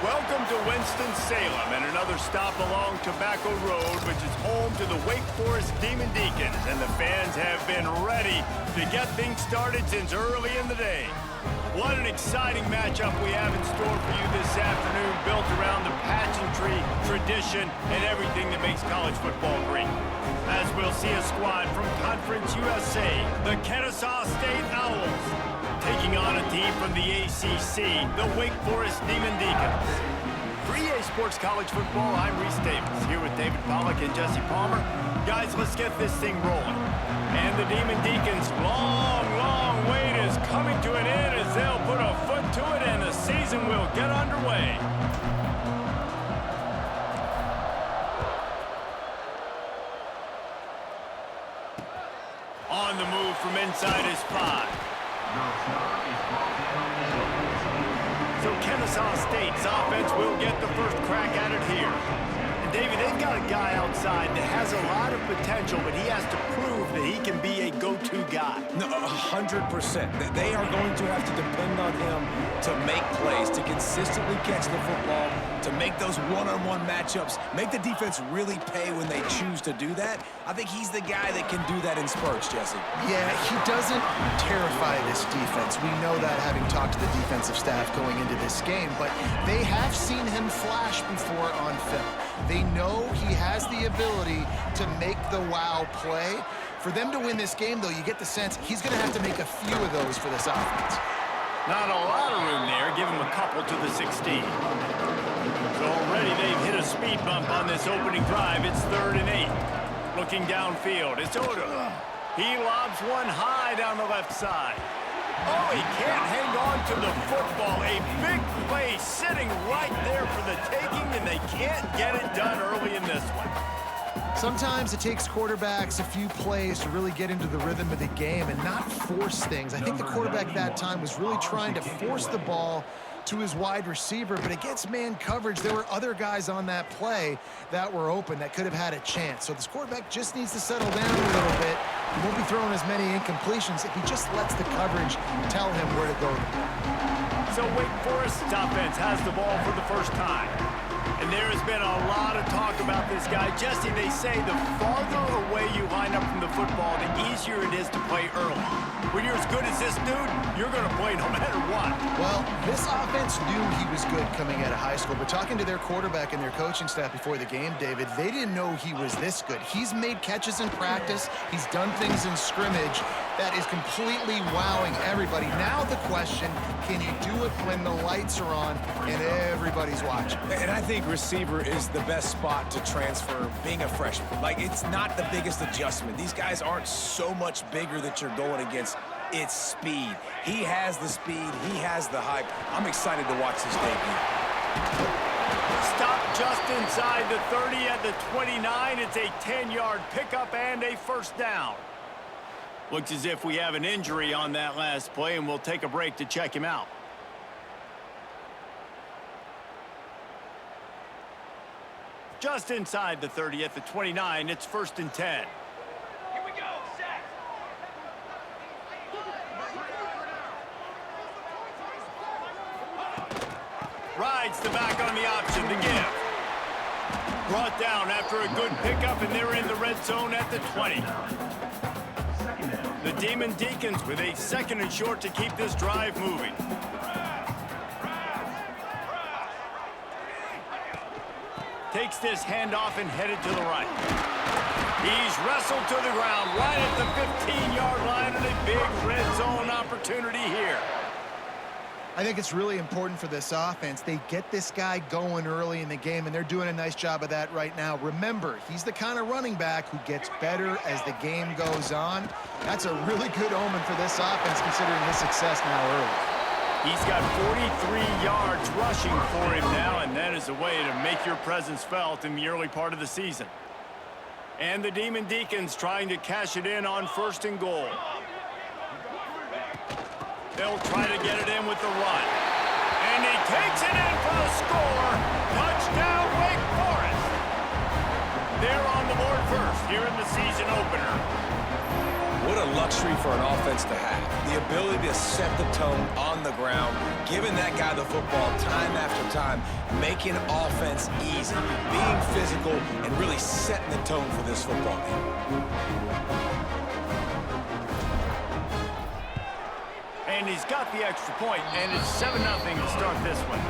Welcome to Winston-Salem and another stop along Tobacco Road, which is home to the Wake Forest Demon Deacons, and the fans have been ready to get things started since early in the day. What an exciting matchup we have in store for you this afternoon, built around the pageantry, tradition, and everything that makes college football great. As we'll see a squad from Conference USA, the Kennesaw State Owls, taking on a team from the ACC, the Wake Forest Demon Deacons. For EA Sports College Football, I'm Reese Davis, here with David Pollack and Jesse Palmer. Guys, let's get this thing rolling. And the Demon Deacons' long wait is coming to an end as they'll put a foot to it and the season will get underway. On the move from inside his 5. So Kennesaw State's offense will get the first crack at it here. And David, they've got a guy outside that has a lot of potential, but he has to prove that he can be a go-to guy. No, 100%. They are going to have to depend on him to make plays, to consistently catch the football, to make those one-on-one matchups, make the defense really pay when they choose to do that. I think he's the guy that can do that in spurts, Jesse. Yeah, he doesn't terrify this defense. We know that having talked to the defensive staff going into this game, but they have seen him flash before on film. They know he has the ability to make the wow play. For them to win this game, though, you get the sense he's going to have to make a few of those for this offense. Not a lot of room there. Give him a couple to the 16. So already they've hit a speed bump on this opening drive. It's 3rd and 8. Looking downfield, it's Oda. He lobs one high down the left side. Oh, he can't hang on to the football. A big play sitting right there for the taking, and they can't get it done early in this one. Sometimes it takes quarterbacks a few plays to really get into the rhythm of the game and not force things. I think the quarterback that time was really trying to force the ball to his wide receiver, but against man coverage, there were other guys on that play that were open that could have had a chance. So this quarterback just needs to settle down a little bit. He won't be throwing as many incompletions if he just lets the coverage tell him where to go. So Wake Forest's offense has the ball for the first time. And there has been a lot of talk about this guy. Jesse, they say the farther away you line up from the football, the easier it is to play early. When you're as good as this dude, you're going to play no matter what. Well, this offense knew he was good coming out of high school, but talking to their quarterback and their coaching staff before the game, David, they didn't know he was this good. He's made catches in practice. He's done things in scrimmage that is completely wowing everybody. Now the question, can you do it when the lights are on and everybody's watching? And I think receiver is the best spot to transfer being a freshman. Like, it's not the biggest adjustment. These guys aren't so much bigger that you're going against. It's speed. He has the speed. He has the hype. I'm excited to watch this debut. Stop just inside the 30 at the 29. It's a 10-yard pickup and a first down. Looks as if we have an injury on that last play, and we'll take a break to check him out. Just inside the 30 at the 29, it's 1st and 10. Here we go, set. Rides the back on the option to give. Brought down after a good pickup, and they're in the red zone at the 20. The Demon Deacons with a 2nd and short to keep this drive moving. Takes this handoff and headed to the right. He's wrestled to the ground right at the 15-yard line, and a big red zone opportunity here. I think it's really important for this offense. They get this guy going early in the game, and they're doing a nice job of that right now. Remember, he's the kind of running back who gets better as the game goes on. That's a really good omen for this offense, considering his success now early. He's got 43 yards rushing for him now, and that is a way to make your presence felt in the early part of the season. And the Demon Deacons trying to cash it in on 1st and goal. They'll try to get it in with the run. And he takes it in for the score. Touchdown, Wake Forest. They're on the board first here in the season opener. What a luxury for an offense to have. The ability to set the tone on the ground, giving that guy the football time after time, making offense easy, being physical, and really setting the tone for this football game. And he's got the extra point, and it's 7-0 to start this one.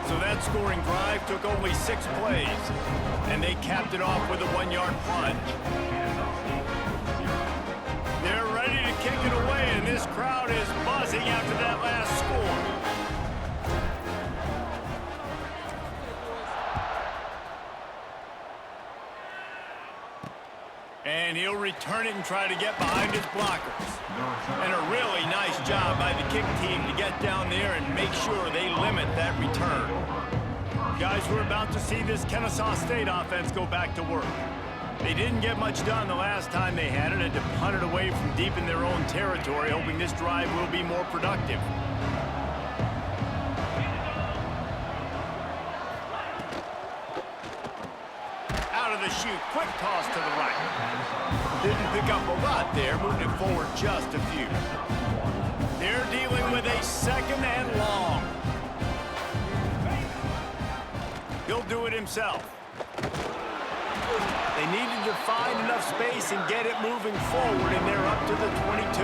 So that scoring drive took only 6 plays, and they capped it off with a 1-yard plunge. They're ready to kick it away, and this crowd is buzzing after that last score. And he'll return it and try to get behind his blockers. And a really nice job by the kick team to get down there and make sure they limit that return. Guys, we're about to see this Kennesaw State offense go back to work. They didn't get much done the last time they had it, and to punt it away from deep in their own territory, hoping this drive will be more productive. Out of the chute, quick toss to the right. Didn't pick up a lot there, moving it forward just a few. They're dealing with a 2nd and long. He'll do it himself. They needed to find enough space and get it moving forward, and they're up to the 22.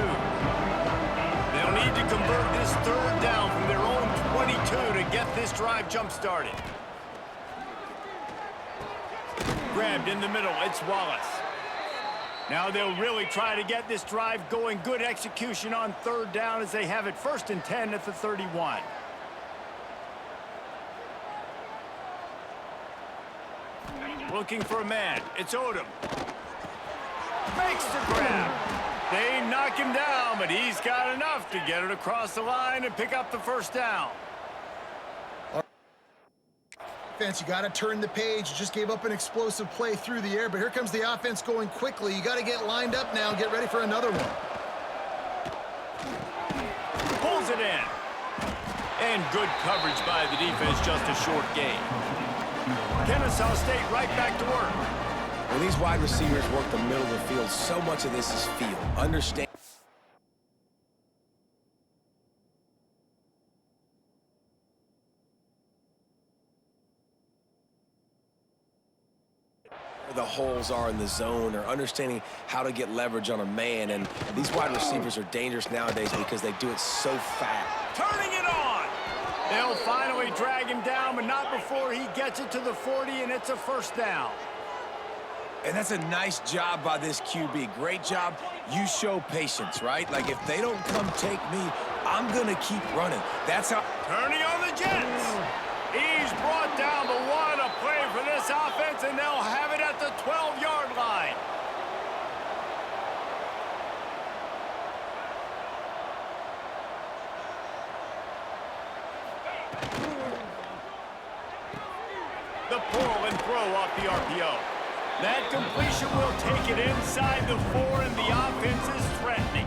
They'll need to convert this 3rd down from their own 22 to get this drive jump-started. Grabbed in the middle, it's Wallace. Now they'll really try to get this drive going. Good execution on 3rd down as they have it 1st and 10 at the 31. Looking for a man. It's Odom. Makes the grab. They knock him down, but he's got enough to get it across the line and pick up the 1st down. Offense, you got to turn the page. You just gave up an explosive play through the air, but here comes the offense going quickly. You got to get lined up now and get ready for another one. Pulls it in. And good coverage by the defense, just a short gain. Kennesaw State right back to work. When these wide receivers work the middle of the field, so much of this is feel. Understand where the holes are in the zone, or understanding how to get leverage on a man. And these wide receivers are dangerous nowadays because they do it so fast. Turning it on. They'll finally drag him down, but not before he gets it to the 40, and it's a 1st down. And that's a nice job by this QB. Great job. You show patience, right? Like, if they don't come take me, I'm going to keep running. That's how... Turning on the Jets. He's brought down, but what a play for this offense, and they'll have it at the 12-yard line. The pull and throw off the RPO. That completion will take it inside the 4, and the offense is threatening.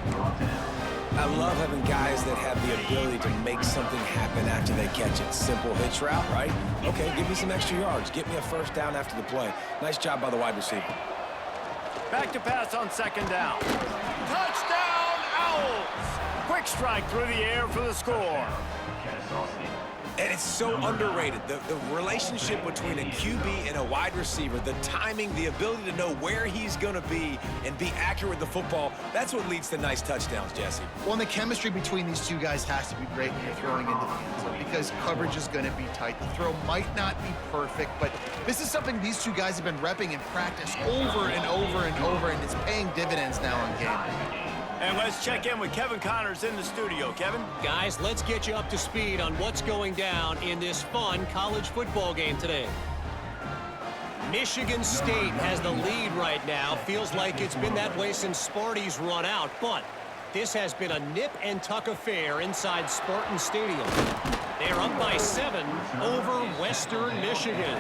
I love having guys that have the ability to make something happen after they catch it. Simple hitch route, right? Okay, give me some extra yards. Get me a 1st down after the play. Nice job by the wide receiver. Back to pass on 2nd down. Touchdown, Owls! Quick strike through the air for the score. And it's so underrated. The relationship between a QB and a wide receiver, the timing, the ability to know where he's going to be and be accurate with the football, that's what leads to nice touchdowns, Jesse. Well, and the chemistry between these two guys has to be great when you're throwing into the end zone, because coverage is going to be tight. The throw might not be perfect, but this is something these two guys have been repping in practice over and over and over, and it's paying dividends now on game day. And let's check in with Kevin Connors in the studio. Kevin? Guys, let's get you up to speed on what's going down in this fun college football game today. Michigan State has the lead right now. Feels like it's been that way since Sparty's run out, but this has been a nip-and-tuck affair inside Spartan Stadium. They're up by 7 over Western Michigan.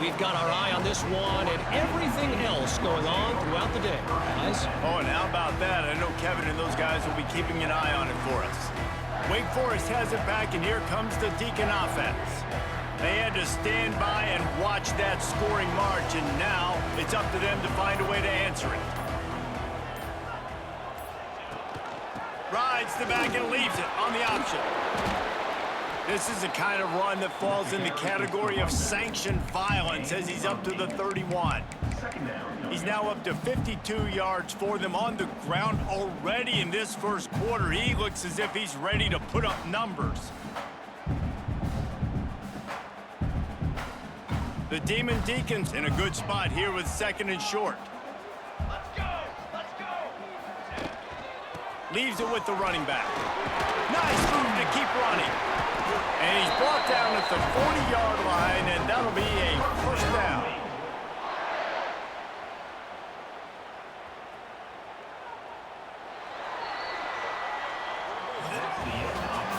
We've got our eye on this one and everything else going on throughout the day. Guys? Oh, and how about that? I know Kevin and those guys will be keeping an eye on it for us. Wake Forest has it back, and here comes the Deacon offense. They had to stand by and watch that scoring march, and now it's up to them to find a way to answer it. fakes the back and leaves it on the option. This is the kind of run that falls in the category of sanctioned violence as he's up to the 31. He's now up to 52 yards for them on the ground already in this first quarter. He looks as if he's ready to put up numbers. The Demon Deacons in a good spot here with 2nd and short. Let's go! Let's go! Leaves it with the running back. Nice move to keep running. And he's brought down at the 40-yard line, and that'll be a first down.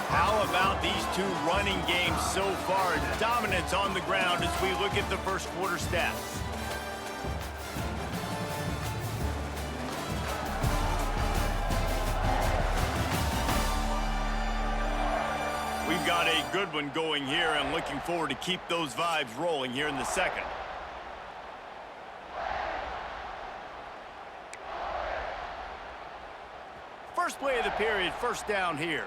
How about these two running games so far? Dominance on the ground as we look at the first quarter stats. We've got a good one going here and looking forward to keep those vibes rolling here in the second. First play of the period, first down here.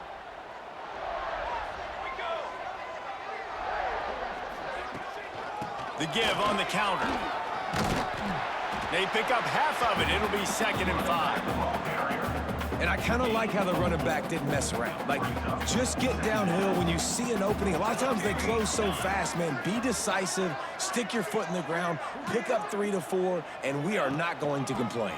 The give on the counter. They pick up half of it. It'll be 2nd and 5. And I kind of like how the running back didn't mess around. Like, just get downhill when you see an opening. A lot of times they close so fast, man. Be decisive, stick your foot in the ground, pick up 3 to 4, and we are not going to complain.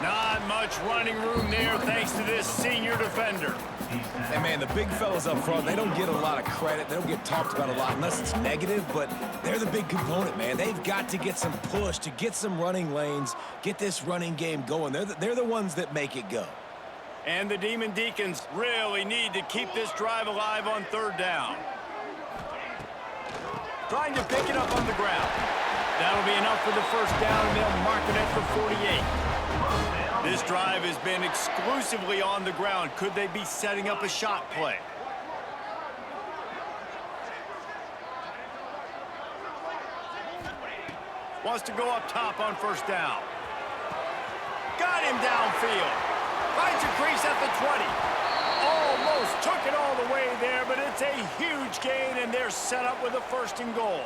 Not much running room there thanks to this senior defender. And, man, the big fellas up front, they don't get a lot of credit. They don't get talked about a lot unless it's negative, but they're the big component, man. They've got to get some push, to get some running lanes, get this running game going. They're the ones that make it go. And the Demon Deacons really need to keep this drive alive on 3rd down. Trying to pick it up on the ground. That'll be enough for the first down, and they'll mark it at the 48. This drive has been exclusively on the ground. Could they be setting up a shot play? Wants to go up top on first down. Got him downfield. Finds a crease at the 20. Almost took it all the way there, but it's a huge gain, and they're set up with a 1st and goal.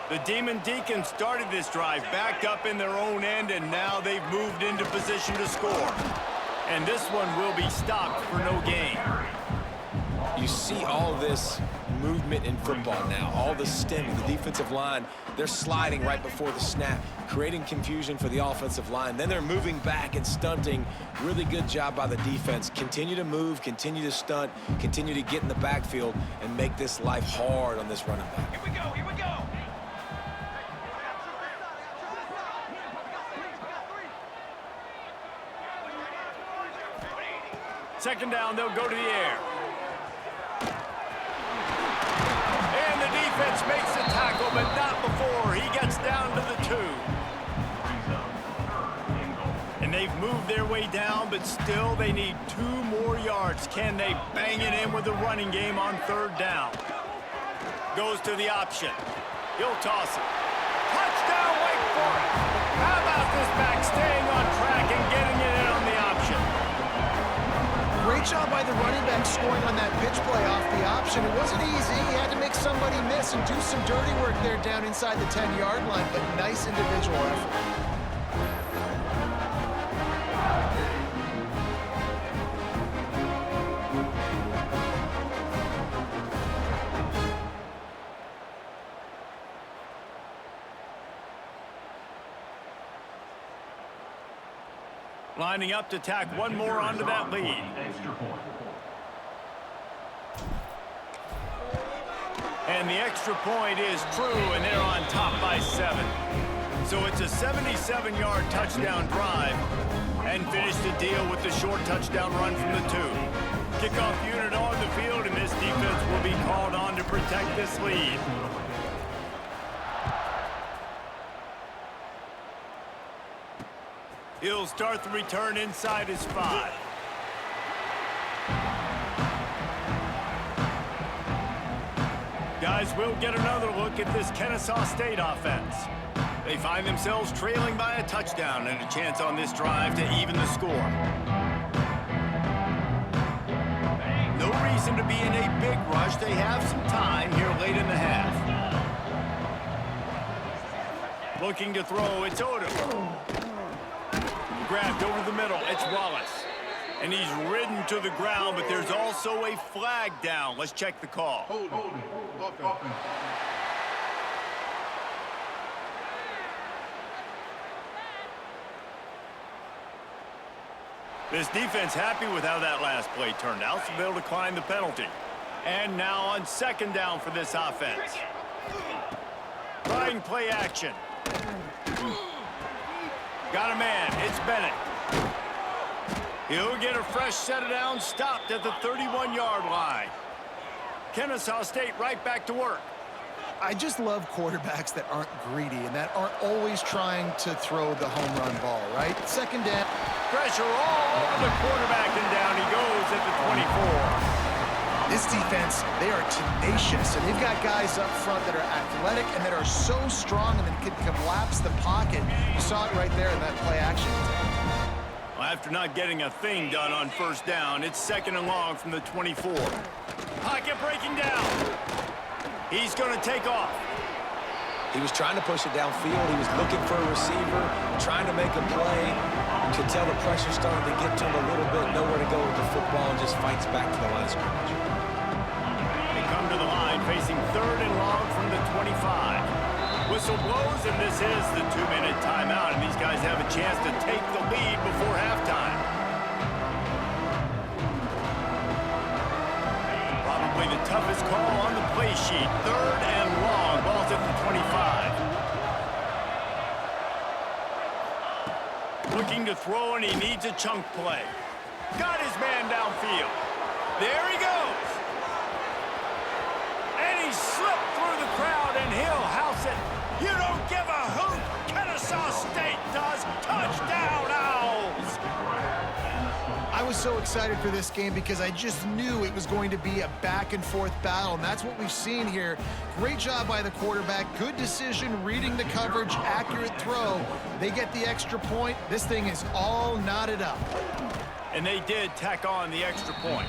The Demon Deacons started this drive back up in their own end, and now they've moved into position to score. And this one will be stopped for no gain. You see all this movement in football now, all the stemming, the defensive line, they're sliding right before the snap, creating confusion for the offensive line. Then they're moving back and stunting. Really good job by the defense. Continue to move, continue to stunt, continue to get in the backfield, and make this life hard on this running back. Here we go, here we go! Second down, they'll go to the air. And the defense makes the tackle, but not before he gets down to the 2. And they've moved their way down, but still they need 2 more yards. Can they bang it in with the running game on 3rd down? Goes to the option. He'll toss it. Touchdown, Wake Forest. How about this back staying on track and getting it in on the option? Great job by the running back scoring on that pitch play off the option. It wasn't easy. He had to make somebody miss and do some dirty work there down inside the 10-yard line, but nice individual effort. Lining up to tack one more onto that lead. And the extra point is true, and they're on top by 7. So it's a 77-yard touchdown drive, and finish the deal with the short touchdown run from the 2. Kickoff unit on the field, and this defense will be called on to protect this lead. He'll start the return inside his 5. Guys, we'll get another look at this Kennesaw State offense. They find themselves trailing by a touchdown and a chance on this drive to even the score. reason to be in a big rush. They have some time here late in the half. Looking to throw, it's Odom. Grabbed over the middle, it's Wallace. And he's ridden to the ground, but there's also a flag down. Let's check the call. This defense happy with how that last play turned out, so they'll decline the penalty. And now on second down for this offense. Trying play action. Got a man, it's Bennett. He'll get a fresh set of downs, stopped at the 31-yard line. Kennesaw State right back to work. I just love quarterbacks that aren't greedy and that aren't always trying to throw the home run ball, right? Second down. Pressure all over the quarterback, and down he goes at the 24. This defense, they are tenacious, and they've got guys up front that are athletic and that are so strong and that can collapse the pocket. You saw it right there in that play action. Well, after not getting a thing done on first down, it's second and long from the 24. Pocket breaking down. He's going to take off. He was trying to push it downfield. He was looking for a receiver, trying to make a play. You could tell the pressure started to get to him a little bit, nowhere to go with the football, and just fights back to the line of scrimmage. They come to the line facing third and long from the 25. Whistle blows, and this is the 2-minute timeout, and these guys have a chance to take the lead before halftime. Probably the toughest call on the play sheet. Third and long, ball's at the 25. Looking to throw, and he needs a chunk play. Got his man downfield. There he goes. And he slipped through the crowd, and he'll house it. You don't give a hoot. Kennesaw State does. Touchdown, Owls. I was so excited for this game because I just knew it was going to be a back-and-forth battle, and that's what we've seen here. Great job by the quarterback. Good decision, reading the coverage, accurate throw. They get the extra point. This thing is all knotted up. And they did tack on the extra point.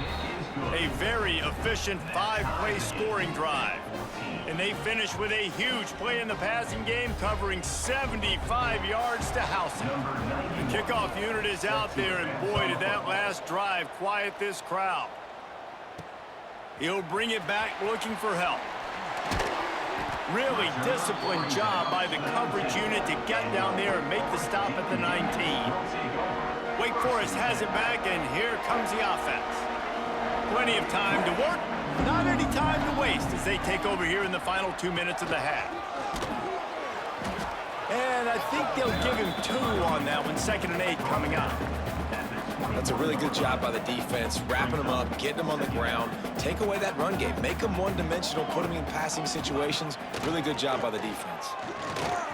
A very efficient 5-play scoring drive. And they finish with a huge play in the passing game, covering 75 yards to house it. The kickoff unit is out there, and boy, did that last drive quiet this crowd. He'll bring it back looking for help. Really disciplined job by the coverage unit to get down there and make the stop at the 19. Wake Forest has it back, and here comes the offense. Plenty of time to work, not any time to waste as they take over here in the final 2 minutes of the half. And I think they'll give him 2 on that one, 2nd and 8 coming up. That's a really good job by the defense, wrapping them up, getting them on the ground, take away that run game, make them one-dimensional, put them in passing situations. Really good job by the defense.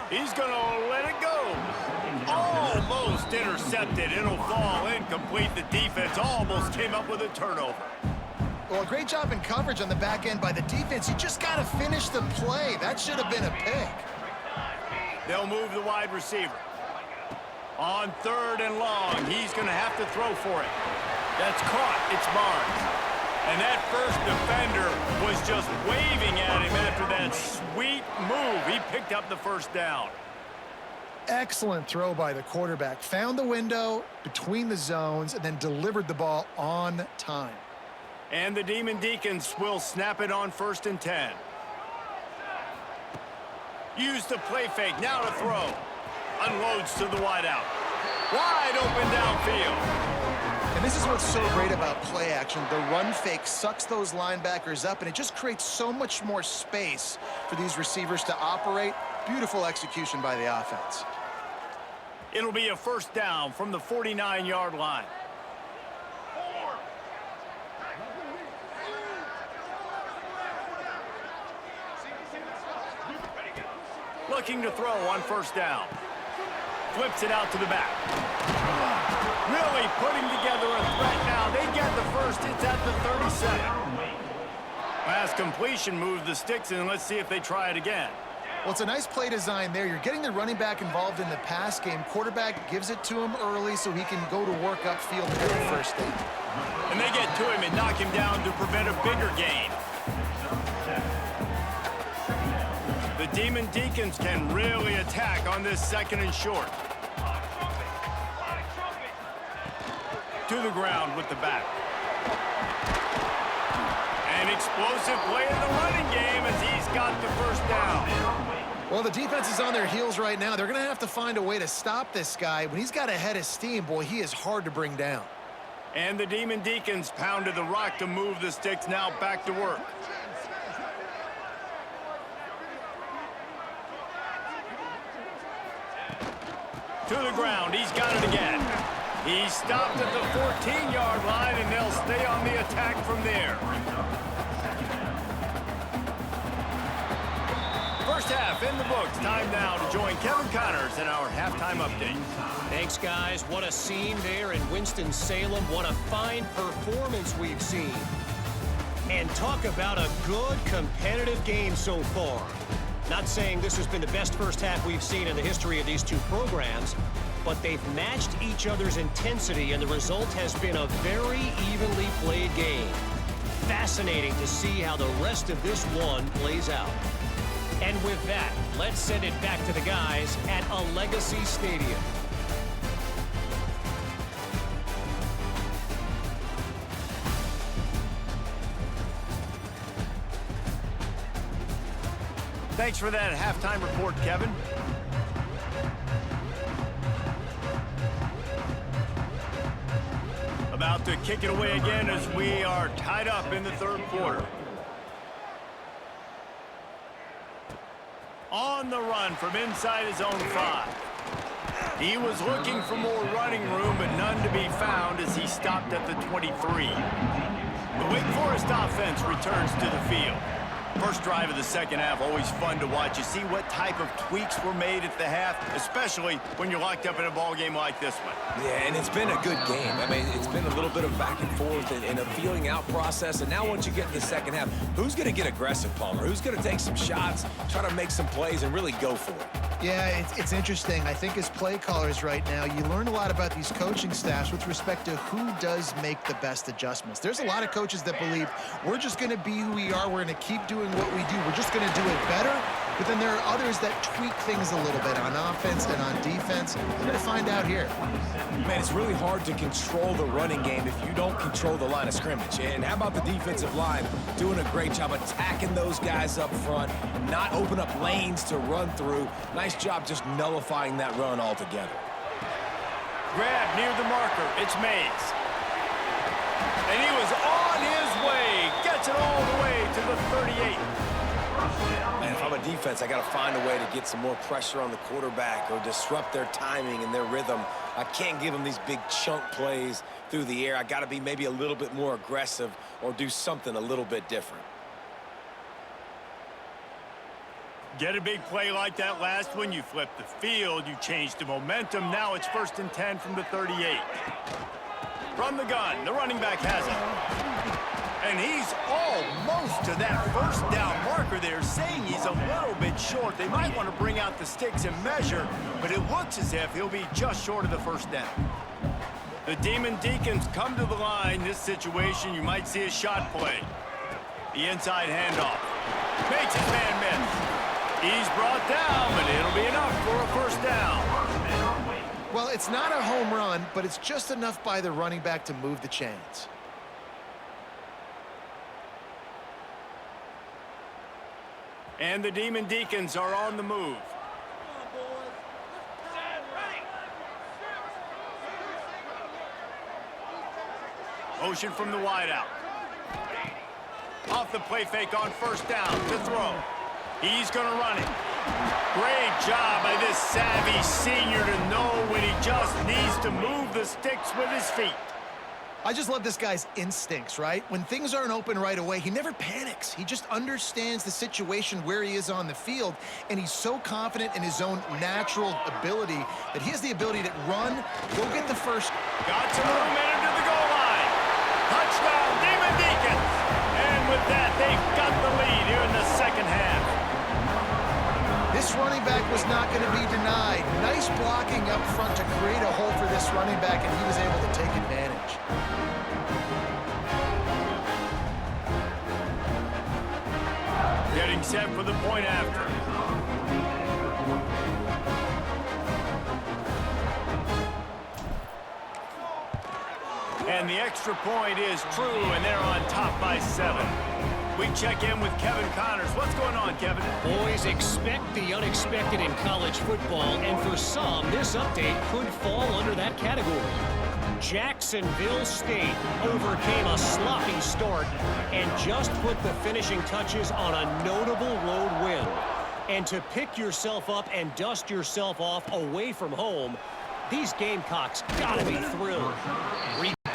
He's going to let it go. Almost intercepted. It'll fall incomplete. The defense almost came up with a turnover. Well, a great job in coverage on the back end by the defense. You just got to finish the play. That should have been a pick. They'll move the wide receiver. On 3rd and long, he's going to have to throw for it. That's caught. It's Barnes. And that first defender was just waving at him after that sweet move. He picked up the first down. Excellent throw by the quarterback. Found the window between the zones and then delivered the ball on time. And the Demon Deacons will snap it on 1st and 10. Use the play fake. Now to throw. Unloads to the wideout. Wide open downfield. And this is what's so great about play action. The run fake sucks those linebackers up, and it just creates so much more space for these receivers to operate. Beautiful execution by the offense. It'll be a 1st down from the 49-yard line. Looking to throw on 1st down. Flips it out to the back. Really putting together a threat now. They get the first. It's at the 37. Pass completion, move the sticks, and let's see if they try it again. Well, it's a nice play design there. You're getting the running back involved in the pass game. Quarterback gives it to him early so he can go to work upfield and get the first down. And they get to him and knock him down to prevent a bigger gain. The Demon Deacons can really attack on this 2nd and short. To the ground with the back. An explosive play in the running game as he's got the first down. Well, the defense is on their heels right now. They're going to have to find a way to stop this guy. When he's got a head of steam, boy, he is hard to bring down. And the Demon Deacons pounded the rock to move the sticks, now back to work. To the ground, he's got it again. He stopped at the 14-yard line, and they'll stay on the attack from there. First half in the books. Time now to join Kevin Connors in our halftime update. Thanks, guys. What a scene there in Winston-Salem. What a fine performance we've seen. And talk about a good competitive game so far. Not saying this has been the best first half we've seen in the history of these two programs, but they've matched each other's intensity, and the result has been a very evenly played game. Fascinating to see how the rest of this one plays out. And with that, let's send it back to the guys at a Legacy Stadium. Thanks for that halftime report, Kevin. About to kick it away again as we are tied up in the 3rd quarter. On the run from inside his own 5. He was looking for more running room, but none to be found as he stopped at the 23. The Wake Forest offense returns to the field. First drive of the 2nd half, always fun to watch. You see what type of tweaks were made at the half, especially when you're locked up in a ball game like this one. Yeah, and it's been a good game. I mean, it's been a little bit of back and forth and a feeling out process. And now once you get in the 2nd half, who's going to get aggressive, Palmer? Who's going to take some shots, try to make some plays, and really go for it? Yeah, it's interesting. I think as play callers right now, you learn a lot about these coaching staffs with respect to who does make the best adjustments. There's a lot of coaches that believe we're just going to be who we are. We're going to keep doing what we do. We're just going to do it better. But then there are others that tweak things a little bit on offense and on defense. We're going to find out here. Man, it's really hard to control the running game if you don't control the line of scrimmage. And how about the defensive line doing a great job attacking those guys up front, not open up lanes to run through. Nice job just nullifying that run altogether. Grab near the marker. It's Mays. And he was on his way. Gets it all the way to the 38. And if I'm a defense, I got to find a way to get some more pressure on the quarterback or disrupt their timing and their rhythm. I can't give them these big chunk plays through the air. I got to be maybe a little bit more aggressive or do something a little bit different. Get a big play like that last one, you flip the field, you change the momentum. Now it's 1st and 10 from the 38. From the gun, the running back has it. And he's almost to that first down marker there, saying he's a little bit short. They might want to bring out the sticks and measure, but it looks as if he'll be just short of the first down. The Demon Deacons come to the line. This situation, you might see a shot play. The inside handoff. Makes his man miss. He's brought down, but it'll be enough for a first down. Well, it's not a home run, but it's just enough by the running back to move the chains. And the Demon Deacons are on the move. Motion from the wideout. Off the play fake on first down to throw. He's going to run it. Great job by this savvy senior to know when he just needs to move the sticks with his feet. I just love this guy's instincts, right? When things aren't open right away, he never panics. He just understands the situation where he is on the field, and he's so confident in his own natural ability that he has the ability to run, go get the first. Got some momentum to the goal line. Touchdown, Demon Deacons. And with that, they've got the lead here in the 2nd half. This blocking up front to create a hole for this running back, and he was able to take advantage. Getting set for the point after. And the extra point is true, and they're on top by 7. We check in with Kevin Connors. What's going on, Kevin? Boys, expect the unexpected in college football, and for some, this update could fall under that category. Jacksonville State overcame a sloppy start and just put the finishing touches on a notable road win. And to pick yourself up and dust yourself off away from home, these Gamecocks gotta be thrilled.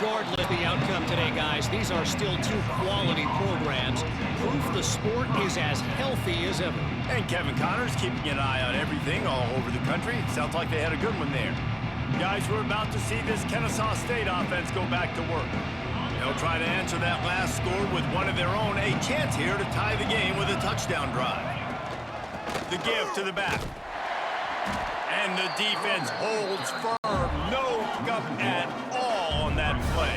Regardless of the outcome today, guys, these are still two quality programs. Proof the sport is as healthy as ever. And Kevin Connors keeping an eye on everything all over the country. Sounds like they had a good one there. Guys, we're about to see this Kennesaw State offense go back to work. They'll try to answer that last score with one of their own. A chance here to tie the game with a touchdown drive. The give to the back. And the defense holds firm. No pickup at all on that play.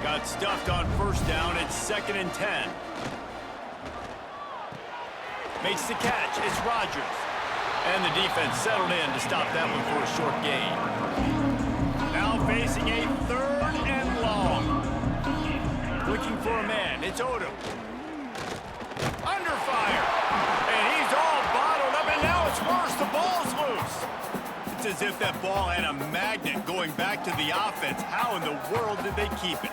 Got stuffed on first down. It's 2nd and 10. Makes the catch. It's Rodgers. And the defense settled in to stop that one for a short gain. Now facing a 3rd and long. Looking for a man. It's Odom. Under fire. And he's all bottled up, and now it's worse. The ball's loose. It's as if that ball had a magnet going back to the offense. How in the world did they keep it?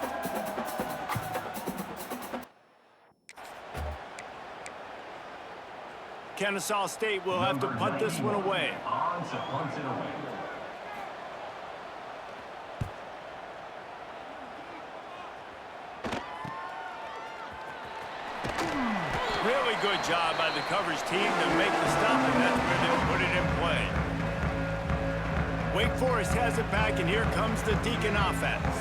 Kennesaw State will have to punt this one away. Really good job by the coverage team to make the stop, and that's where they'll put it in play. Wake Forest has it back, and here comes the Deacon offense.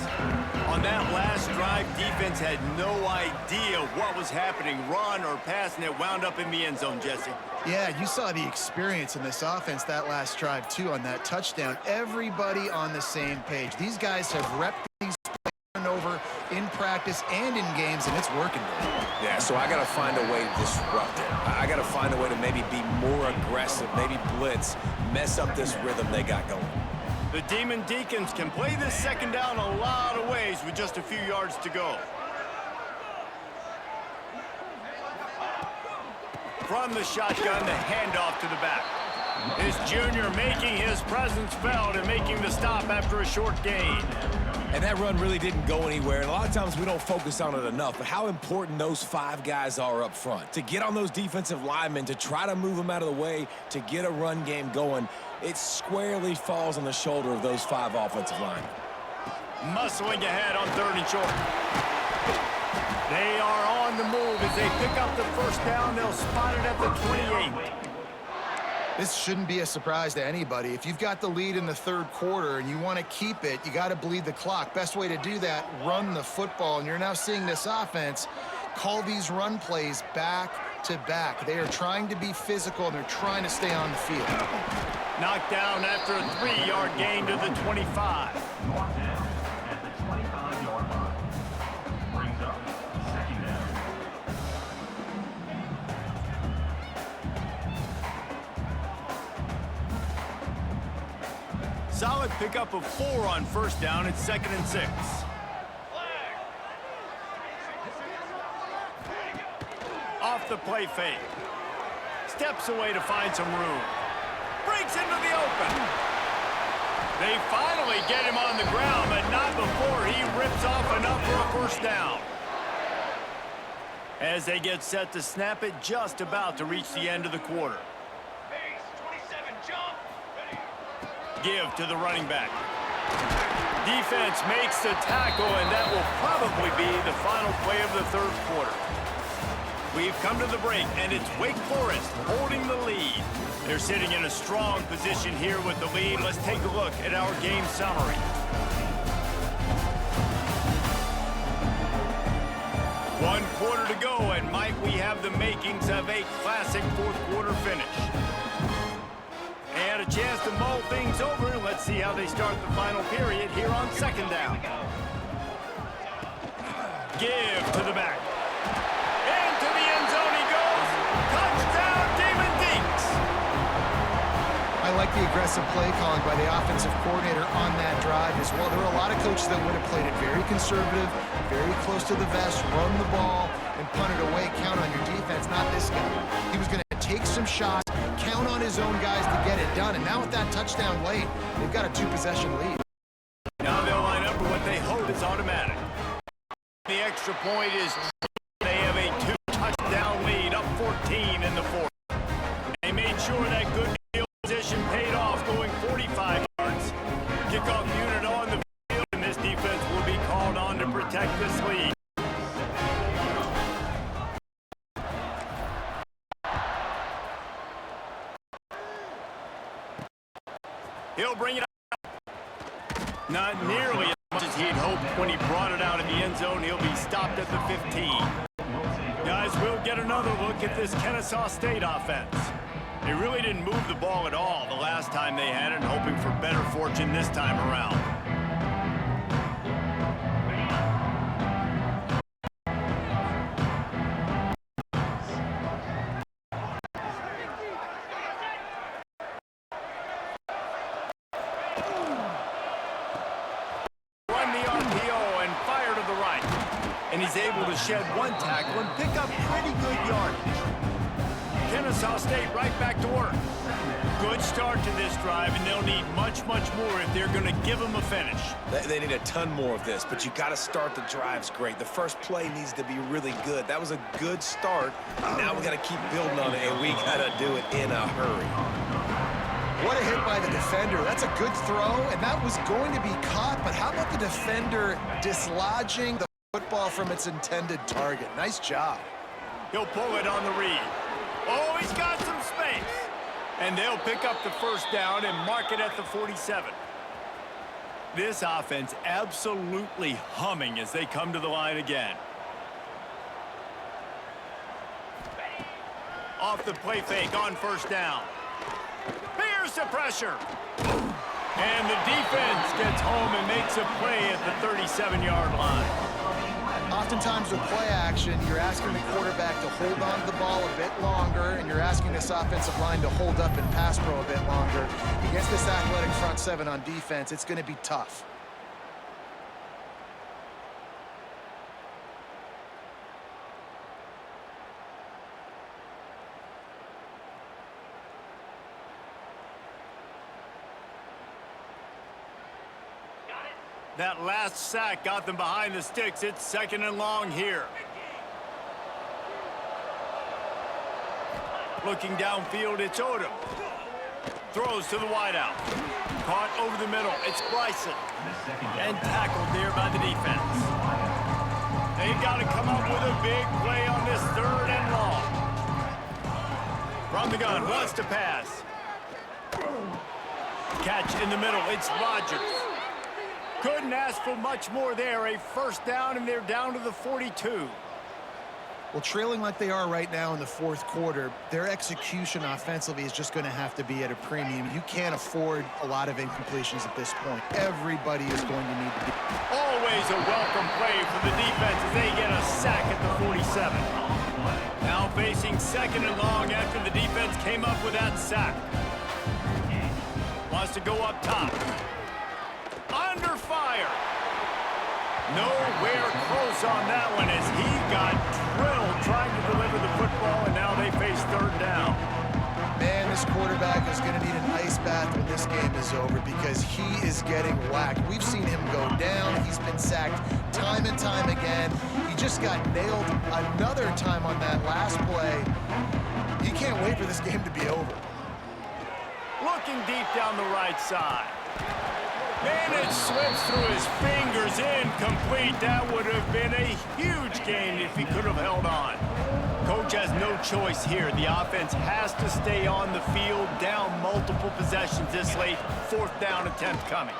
On that last drive, defense had no idea what was happening, run or pass, and it wound up in the end zone, Jesse. Yeah, you saw the experience in this offense that last drive, too, on that touchdown. Everybody on the same page. These guys have repped these plays over in practice and in games, and it's working. Yeah, so I got to find a way to disrupt it. I got to find a way to maybe be more aggressive, maybe blitz, mess up this rhythm they got going. The Demon Deacons can play this 2nd down a lot of ways with just a few yards to go. From the shotgun, the handoff to the back. This junior making his presence felt and making the stop after a short gain. And that run really didn't go anywhere. And a lot of times we don't focus on it enough, but how important those 5 guys are up front. To get on those defensive linemen, to try to move them out of the way, to get a run game going, it squarely falls on the shoulder of those 5 offensive linemen. Muscling ahead on 3rd and short. They are on the move as they pick up the first down. They'll spot it at the 28. This shouldn't be a surprise to anybody. If you've got the lead in the 3rd quarter and you want to keep it, you got to bleed the clock. Best way to do that, run the football. And you're now seeing this offense call these run plays back to back. They are trying to be physical, and they're trying to stay on the field. Knocked down after a 3-yard gain to the 25. Solid pickup of 4 on first down. It's 2nd and 6. Off the play fake. Steps away to find some room. Breaks into the open. They finally get him on the ground, but not before he rips off enough for a first down. As they get set to snap it, just about to reach the end of the quarter. Give to the running back. Defense makes the tackle, and that will probably be the final play of the 3rd quarter. We've come to the break, and it's Wake Forest holding the lead. They're sitting in a strong position here with the lead. Let's take a look at our game summary. 1 quarter to go, and might we have the makings of a classic 4th quarter finish. And had a chance to mull things over. Let's see how they start the final period here on second down. Give to the back. Into the end zone he goes. Touchdown, Demon Deeks. I like the aggressive play calling by the offensive coordinator on that drive as well. There were a lot of coaches that would have played it very conservative, very close to the vest, run the ball, and punt it away, count on your defense. Not this guy. He was going to take some shots, count on his own guys to get it done. And now with that touchdown late, they've got a 2-possession lead. Now they'll line up for what they hope is automatic. The extra point is they have a 2-touchdown lead, up 14 in the fourth. They made sure that good field position paid off, going 45 yards. Kickoff unit on the field, and this defense will be called on to protect this lead. He'll bring it up. Not nearly as much as he'd hoped when he brought it out in the end zone. He'll be stopped at the 15. Guys, we'll get another look at this Kennesaw State offense. They really didn't move the ball at all the last time they had it, and hoping for better fortune this time around. And he's able to shed one tackle and pick up pretty good yardage. Kennesaw State right back to work. Good start to this drive, and they'll need much, much more if they're going to give them a finish. They need a ton more of this, but you got to start the drives great. The first play needs to be really good. That was a good start. Now we got to keep building on it, and we got to do it in a hurry. What a hit by the defender. That's a good throw, and that was going to be caught, but how about the defender dislodging the football from its intended target? Nice job. He'll pull it on the read. Oh, he's got some space. And they'll pick up the first down and mark it at the 47. This offense absolutely humming as they come to the line again. Off the play fake on first down. Here's the pressure. And the defense gets home and makes a play at the 37-yard line. Oftentimes with play action, you're asking the quarterback to hold on to the ball a bit longer, and you're asking this offensive line to hold up and pass pro a bit longer. Against this athletic front seven on defense, it's going to be tough. That last sack got them behind the sticks. It's second and long here. Looking downfield, it's Odom. Throws to the wideout. Caught over the middle. It's Bryson. And tackled there by the defense. They've got to come up with a big play on this third and long. From the gun, wants to pass. Catch in the middle. It's Rodgers. Couldn't ask for much more there. A first down, and they're down to the 42. Well, trailing like they are right now in the fourth quarter, their execution offensively is just going to have to be at a premium. You can't afford a lot of incompletions at this point. Everybody is going to need to be. Always a welcome play for the defense as they get a sack at the 47. Now facing second and long after the defense came up with that sack. Wants to go up top. Under fire. Nowhere close on that one as he got drilled trying to deliver the football, and now they face third down. Man, this quarterback is going to need an ice bath when this game is over because he is getting whacked. We've seen him go down. He's been sacked time and time again. He just got nailed another time on that last play. He can't wait for this game to be over. Looking deep down the right side. And it slips through his fingers, incomplete. That would have been a huge gain if he could have held on. Coach has no choice here. The offense has to stay on the field, down multiple possessions this late. Fourth down attempt coming.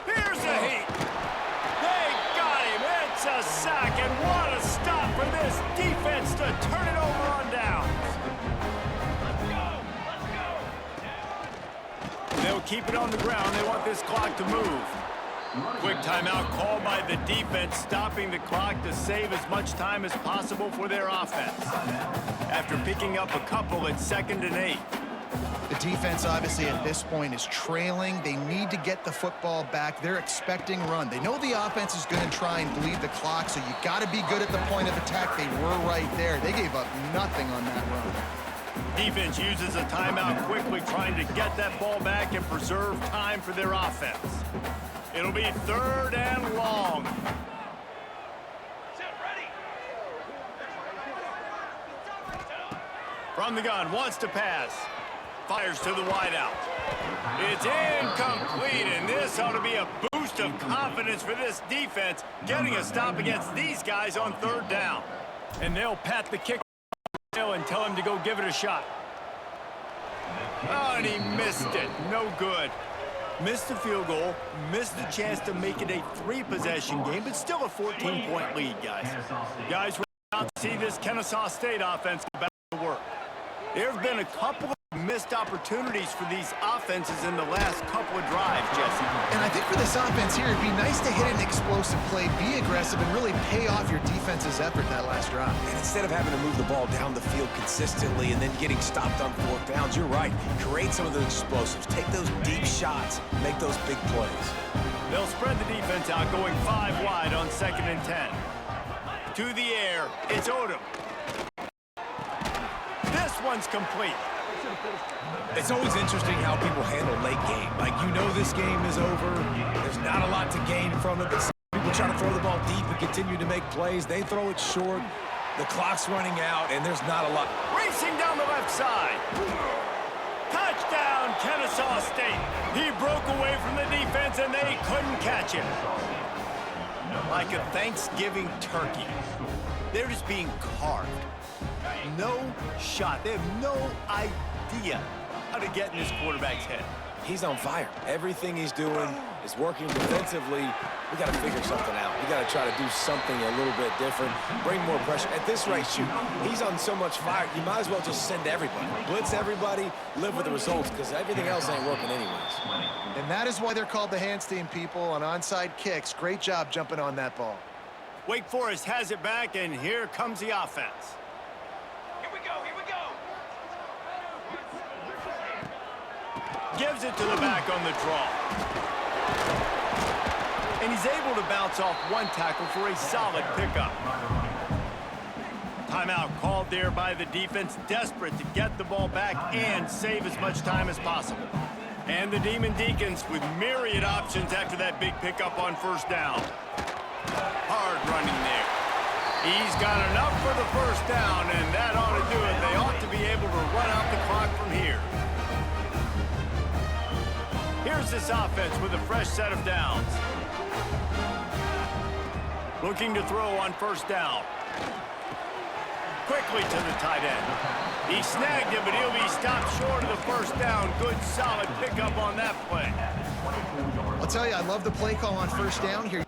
Here's a heat. They got him. It's a sack, and what a stop for this defense to turn it over on downs. keep it on the ground. They want this clock to move. Quick timeout called by the defense, stopping the clock to save as much time as possible for their offense. After picking up a couple, it's 2nd and 8. The defense, obviously, at this point is trailing. They need to get the football back. They're expecting run. They know the offense is going to try and bleed the clock, so you got to be good at the point of attack. They were right there. They gave up nothing on that run. Defense uses a timeout quickly, trying to get that ball back and preserve time for their offense. It'll be 3rd and long. Set, ready. From the gun, wants to pass. Fires to the wideout. It's incomplete, and this ought to be a boost of confidence for this defense, getting a stop against these guys on 3rd down. And they'll pat the kick and tell him to go give it a shot. Oh, and he missed it. No good. Missed the field goal, missed the chance to make it a 3-possession game, but still a 14-point lead, guys. Guys, we're about to see this Kennesaw State offense go back to work. There have been a couple of missed opportunities for these offenses in the last couple of drives, Jesse. And I think for this offense here, it'd be nice to hit an explosive play, be aggressive, and really pay off your defense's effort that last drive. And instead of having to move the ball down the field consistently and then getting stopped on 4th downs, you're right. Create some of those explosives. Take those deep shots. Make those big plays. They'll spread the defense out, going 5 wide on 2nd and 10. To the air, it's Odom. This one's complete. It's always interesting how people handle late game. Like, you know this game is over. There's not a lot to gain from it, but some people try to throw the ball deep and continue to make plays. They throw it short. The clock's running out, and there's not a lot. Racing down the left side. Touchdown, Kennesaw State. He broke away from the defense, and they couldn't catch him. Like a Thanksgiving turkey. They're just being carved. No shot. They have no idea how to get in this quarterback's head. He's on fire. Everything he's doing is working defensively. We got to figure something out. We got to try to do something a little bit different, bring more pressure. At this rate, shoot, he's on so much fire, you might as well just send everybody. Blitz everybody, live with the results, because everything else ain't working anyways. And that is why they're called the Handstein people on onside kicks. Great job jumping on that ball. Wake Forest has it back, and here comes the offense. Here we go, here we go. Gives it to the back on the draw. And he's able to bounce off one tackle for a solid pickup. Timeout called there by the defense, desperate to get the ball back and save as much time as possible. And the Demon Deacons with myriad options after that big pickup on 1st down. Hard running there. He's got enough for the 1st down, and that ought to do it. They ought to be able to run out the clock from here. Here's this offense with a fresh set of downs. Looking to throw on 1st down. Quickly to the tight end. He snagged it, but he'll be stopped short of the 1st down. Good, solid pickup on that play. I'll tell you, I love the play call on 1st down here.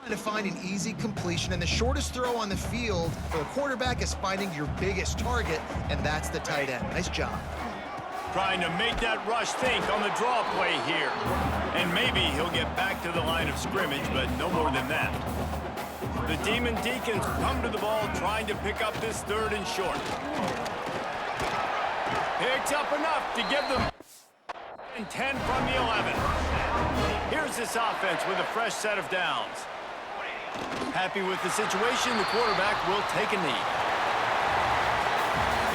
To find an easy completion, and the shortest throw on the field for the quarterback is finding your biggest target, and that's the tight end. Nice job. Trying to make that rush think on the draw play here. And maybe he'll get back to the line of scrimmage, but no more than that. The Demon Deacons come to the ball trying to pick up this 3rd and short. Picks up enough to give them 10 from the 11. Here's this offense with a fresh set of downs. Happy with the situation, the quarterback will take a knee.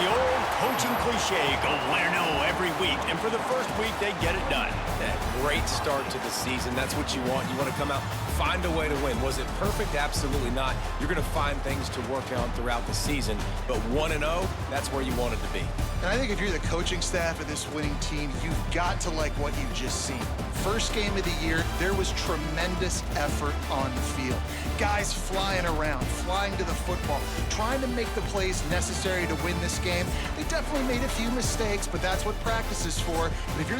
The old coaching cliche, go win or no every week, and for the first week, they get it done. That great start to the season. That's what you want. You want to come out, find a way to win. Was it perfect? Absolutely not. You're going to find things to work on throughout the season, but 1-0, that's where you want it to be. And I think if you're the coaching staff of this winning team, you've got to like what you've just seen. First game of the year, there was tremendous effort on the field. Guys flying around, flying to the football, trying to make the plays necessary to win this game. They definitely made a few mistakes, but that's what practice is for. But if you're the